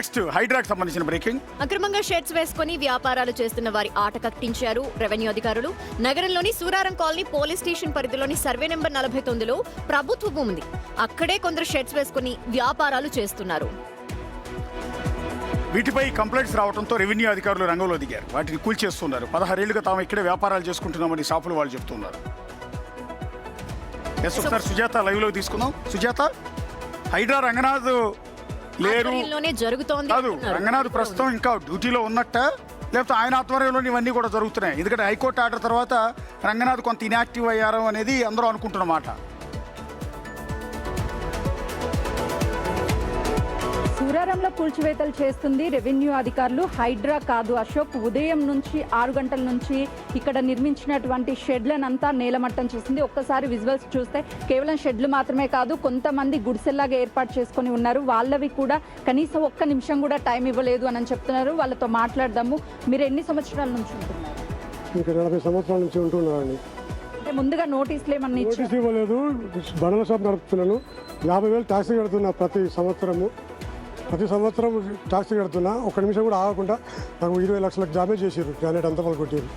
Next హైడ్రాకి సంబంధించిన breaking. అక్రమంగా sheds వేసుకుని వ్యాపారాలు చేస్తున్న వారి ఆట కట్టించారు రెవెన్యూ అధికారులు. నగరంలోని సూరారం కాలనీ పోలీస్ స్టేషన్ పరిధిలోని సర్వే నెంబర్ 49లో ప్రభుత్వ భూమి ఉంది. అక్కడే కొందరు షెడ్స్ వేసుకుని వ్యాపారాలు చేస్తున్నారు. వీటిపై కంప్లైంట్స్ రావడంతో రెవెన్యూ అధికారులు రంగంలో దిగారు. వాటిని కూల్చేస్తున్నారు. 16 ఏళ్లుగా తాము ఇక్కడే వ్యాపారాలు చేసుకుంటున్నామని షాపులు వాళ్ళు చెప్తున్నారు. ఒకసారి సుజాత లైవ్ లో తీసుకుందాం. సుజాత, హైడ్రా రంగనాథ్ లేరు జరుగుతోంది కాదు, రంగనాథ్ ప్రస్తుతం ఇంకా డ్యూటీలో ఉన్నట్ట, లేకపోతే ఆయన ఆధ్వర్యంలో ఇవన్నీ కూడా జరుగుతున్నాయి? ఎందుకంటే హైకోర్టు ఆర్డర్ తర్వాత రంగనాథ్ కొంత ఇన్యాక్టివ్ అయ్యారు అనేది అందరూ అనుకుంటున్నమాట. సూరారంలో కూల్చివేతలు చేస్తుంది రెవెన్యూ అధికారులు. హైడ్రా కాదు అశోక్. ఉదయం నుంచి 6 గంటల నుంచి ఇక్కడ నిర్మించినటువంటి షెడ్లనంతా నేలమట్టం చేసింది. ఒక్కసారి విజువల్స్ చూస్తే కేవలం షెడ్లు మాత్రమే కాదు, కొంతమంది గుడిసెల్లాగా ఏర్పాటు చేసుకుని ఉన్నారు. వాళ్ళవి కూడా కనీసం ఒక్క నిమిషం కూడా టైం ఇవ్వలేదు అని చెప్తున్నారు. వాళ్ళతో మాట్లాడదాము. మీరు ఎన్ని సంవత్సరాల నుంచి ఉంటున్నారు? ఇంకా 40 సంవత్సరాల నుంచి ఉంటున్నానండి. అంటే ముందుగా నోటీసులు ఏమన్నా నోటీస్ ఇవ్వలేదు. బండల షాప్ నడుపుతున్నాను. 50,000 ట్యాక్సీ కడుతున్నా ప్రతి సంవత్సరం ట్యాక్సీ కడుతున్నా. ఒక్క నిమిషం కూడా ఆగకుండా నాకు 20 లక్షలకు డ్యామేజ్ చేసారు. గ్రానైట్ అంతా వాళ్ళు కొట్టారు.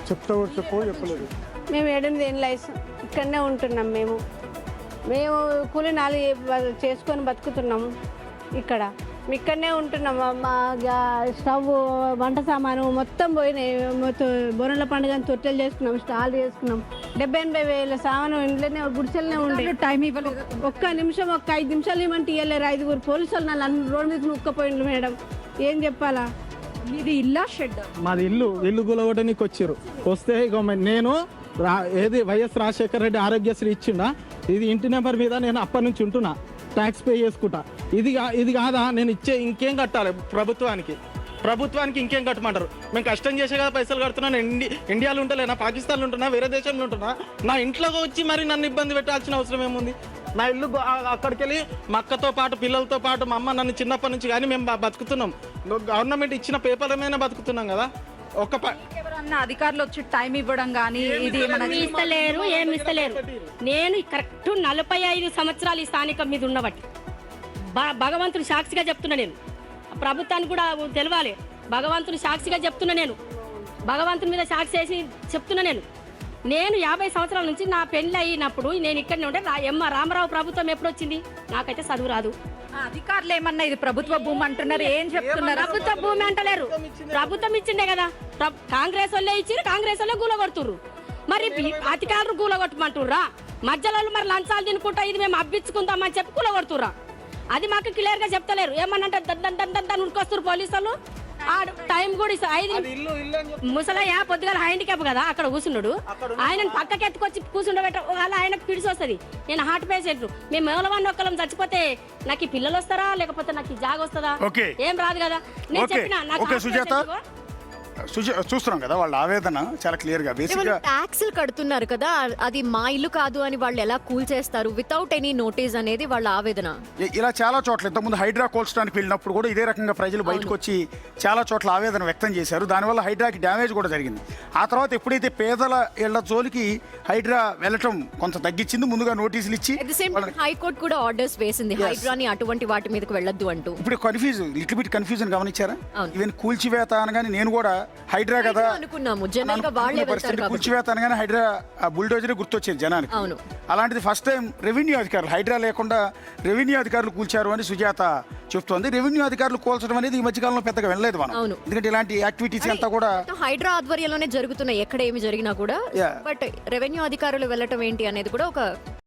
చెప్పలేదు. మేము 8 ఏళ్ళ ఇక్కడనే ఉంటున్నాం. మేము కూలి 4 చేసుకొని బతుకుతున్నాము. ఇక్కడనే ఉంటున్నాం. మా స్టవ్, వంట సామాను మొత్తం పోయినాయి. బోనాల పండుగని తొట్టెలు చేసుకున్నాం, స్టాల్ చేసుకున్నాం. 70-80 వేల సామాను ఇంట్లోనే గుడిసెలనే ఉండే. టైం ఇవ్వలేదు. ఒక్క నిమిషం, 5 నిమిషాలు ఇవ్వమంటే ఇవ్వలేరు. 5 పోలీసు వాళ్ళు నన్ను రోడ్డు మీద ఉక్కపోయిండు మేడం. ఏం చెప్పాలా? మీది ఇల్లా షెడ్? మాది ఇల్లు గులగొట్టడానికి వచ్చారు. వస్తే ఇక నేను ఏది వైఎస్ రాజశేఖర రెడ్డి ఆరోగ్యశ్రీ ఇచ్చిండా, ఇది ఇంటి నెంబర్ మీద నేను అప్పటి నుంచి ఉంటున్నా, ట్యాక్స్ పే చేసుకుంటా. ఇది కాదా నేను ఇచ్చే? ఇంకేం కట్టాలి ప్రభుత్వానికి ఇంకేం కట్టమంటారు? మేము కష్టం చేసే కదా పైసలు కడుతున్నాను. ఇండియాలో ఉంటలేనా, పాకిస్తాన్లో ఉంటున్నా, వేరే దేశంలో ఉంటున్నా. నా ఇంట్లోకి వచ్చి మరి నన్ను ఇబ్బంది పెట్టాల్సిన అవసరం ఏముంది? నా ఇల్లు అక్కడికి వెళ్ళి మా అక్కతో పాటు, పిల్లలతో పాటు, మా అమ్మ నన్ను చిన్నప్పటి నుంచి కానీ మేము బతుకుతున్నాం. గవర్నమెంట్ ఇచ్చిన పేపర్ల మీద బతుకుతున్నాం కదా. ఎవరన్నా అధికారులు వచ్చి టైం ఇవ్వడం కానీ ఇది ఇస్తలేరు, ఏమి ఇస్తలేరు. నేను కరెక్ట్ 45 సంవత్సరాలు ఈ స్థానికం మీద ఉన్నబట్టి భగవంతుని సాక్షిగా చెప్తున్నా. నేను ప్రభుత్వానికి కూడా తెలవాలి. భగవంతుని సాక్షిగా చెప్తున్నా. నేను భగవంతుని మీద సాక్షి చేసి చెప్తున్నా. నేను 50 సంవత్సరాల నుంచి నా పెళ్లి అయినప్పుడు నేను ఇక్కడనే ఉంటే రామారావు ప్రభుత్వం ఎప్పుడు వచ్చింది? నాకైతే చదువు రాదు. అధికారులు ఏమన్నా ఇది ప్రభుత్వ భూమి అంటున్నారు, ఏం చెప్తున్నారు? ప్రభుత్వ భూమి అంటలేరు. ప్రభుత్వం ఇచ్చిండే కదా. కాంగ్రెస్ వాళ్ళే ఇచ్చారు, కాంగ్రెస్ వాళ్ళే గూలగొడుతుర్రు. మరి అధికారులు గూలగొట్టమంటుర్రా? మధ్యలో మరి లంచాలు తినుకుంటా ఇది మేము అబ్బించుకుందామని చెప్పి కూలగొడుతుర్రా? అది మాకు క్లియర్ గా చెప్తలేరు. ఏమన్నంటే దన్ ఉరికొస్తారు పోలీసులు. టైం కూడా 5 ముసలయ్య పొద్దుగాల హ్యాండిక్యాప్ కదా, అక్కడ కూర్చున్నాడు. ఆయనను పక్కకి ఎత్తుకొచ్చి కూర్చుండబెట్ట, అలా ఆయనకు పిడిసి వస్తుంది. నేను హార్ట్ పేషెంట్. మేము మూలవాన్ని ఒక్కలం చచ్చిపోతే నాకు ఈ పిల్లలు వస్తారా, లేకపోతే నాకు ఈ జాగ వస్తుందా? ఏం రాదు కదా. నేను చెప్పిన నాకు చూస్తున్నాం కదా వాళ్ళ ఆవేదన చాలా క్లియర్ గా. బేసిక్గా ట్యాక్సులు కడుతున్నారు కదా, అది మా ఇల్లు కాదు అని వాళ్ళు ఎలా కూల్ చేస్తారు వితౌట్ ఎనీ నోటీస్ అనేది వాళ్ళ ఆవేదన. ఇలా చాలా చోట్ల ఇంతకుముందు హైడ్రా కోల్చడానికి వెళ్ళినప్పుడు కూడా ఇదే రకంగా ప్రజలు బయటకు వచ్చి చాలా చోట్ల ఆవేదన వ్యక్తం చేశారు. దానివల్ల హైడ్రాకి డ్యామేజ్ కూడా జరిగింది. ఆ తర్వాత ఎప్పుడైతే పేదల ఇళ్ల జోలికి హైడ్రా వెళ్ళటం కొంత తగ్గించింది, ముందుగా నోటీసులు ఇచ్చి హైకోర్టు కూడా ఆర్డర్స్ వేసింది హైడ్రాని అటువంటి వాటి మీదకి వెళ్ళొద్దు అంటూ. ఇప్పుడు లిటిల్ బిట్ కన్ఫ్యూజన్ గమనించారా? ఈవెన్ కూల్చివేత అనగానే నేను కూడా హైడ్రా కదా అనుకున్నాము, జనరల్గా వాళ్ళే వెళ్తారు. కూల్చివేత అనగానే హైడ్రా బుల్డోజర్ గుర్తొచ్చేది జనానికి. అలాంటిది ఫస్ట్ టైం రెవెన్యూ అధికారులు, హైడ్రా లేకుండా రెవెన్యూ అధికారులు కూల్చారు అని సుజాత చెప్తోంది. రెవెన్యూ అధికారులు కూల్చడం అనేది ఈ మధ్యకాలంలో పెద్దగా వెళ్ళలేదు మనం, ఎందుకంటే ఇలాంటి యాక్టివిటీస్ అంతా కూడా హైడ్రా ఆధ్వర్యంలోనే జరుగుతున్నాయి ఎక్కడ ఏమి జరిగినా కూడా. బట్ రెవెన్యూ అధికారులు వెళ్ళటం ఏంటి అనేది కూడా ఒక